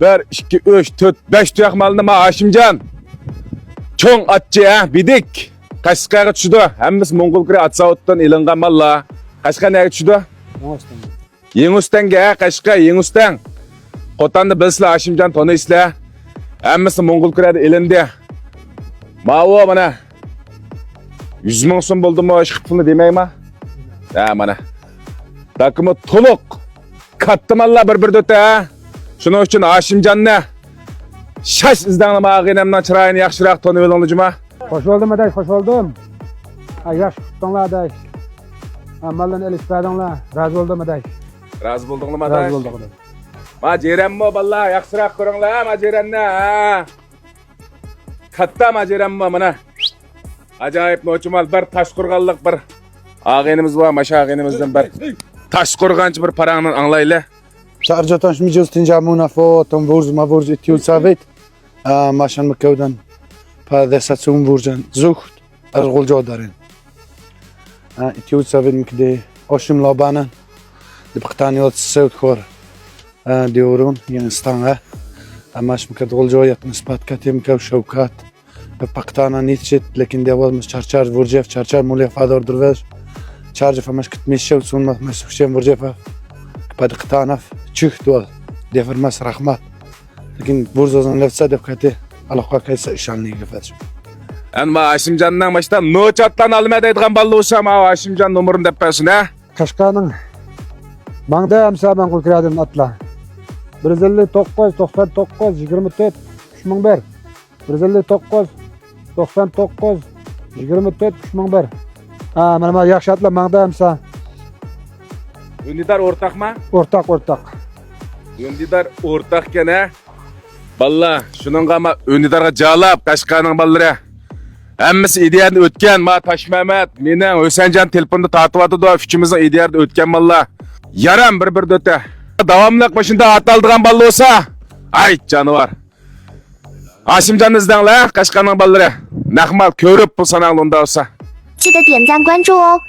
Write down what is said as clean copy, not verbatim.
1, 2, 3, 4, 5 tuyak malını ma Haşimcan. Çoğun atçı ya, bidik. Kaşkaya düşüdü. Hemimiz Mongol kire Atsavut'tan ilingan malla. Kaşka neye düşüdü? Yengüsten ge, Kaşka, Yengüsten. Kotandı bilsile Haşimcan tonu isle. Hemimiz Mongol kire ilindi. Mavu bana. 100 ming so'm bo'ldi mu ish pulni demaymi? Ha mana. Takımı to'liq. Katta mallar bir o'ta ha. Shuning uchun Hashimjonni shash izdanma ag'inamdan chiroyini yaxshiroq tonib olingizmi? Hoş oldum adaş, hoş oldum. Yaxshi kutdinglar adaş. Maldan elishpadinglar. Razı oldum adaş. Rozi bo'ldingmi adash? Razı olduk adaş. Ma jerammi ballar yaxshiroq ko'ringlar, ma jeranni ha. Katta ma jerammi mana. Acayip noçumal bir Taşqurg'onlik bir ag'inimiz var, masha ag'inimizdan bir Taşqurg'onchi bir parangni anglayli. Charjatan shmijos tinjamuna fo tom vurz ma vurz ityul savet. Mashan makavdan padesatsun vurzan zuht arg'uljo darin. Ityul savet mikde oshim lobanan dibqtaniyot sevt khor. Diyorun Yunanistan'a. Amash mikad g'uljo yat nisbat katim kav shavkat. Paktana nitshit lekin devamlı çarçar vurcef çarçar mulya fador durveş çarcı famaş kitmişev sunma mesuşem vurcef padiktanaf çıh dual defermas rahmat lekin burzozan lefsa defkati alaqqa kaysa işanlı gefet Ama Hashimjondan baştan noçattan almay deydigan ballı olsa ma Hashimjon nomerini dep bersin ha. Kaşkanın mangda amsa man kulkiradim atla. 159 99 24 3001 159 99 24 3001 mana yaxshi atla mangda amsa Ündidar ortak mı? o'rtaq. Ündidar ortak gene. Balla şununla ma Ündidarga jalap Qashqarning ballari. Hammasi ideyani o'tgan ma Toshmamat, mening O'sanjon telefonda tatib atdi da fikrimizning ideyani o'tgan balla. Yaram bir o'ta. Davomli qo'shinda ataldigan balla bo'lsa, ay jonivar. Hashimjonni izlanglar, Qashqarning ballari. Nahmal ko'rib bu sanaqli unda olsa. 记得点赞关注哦。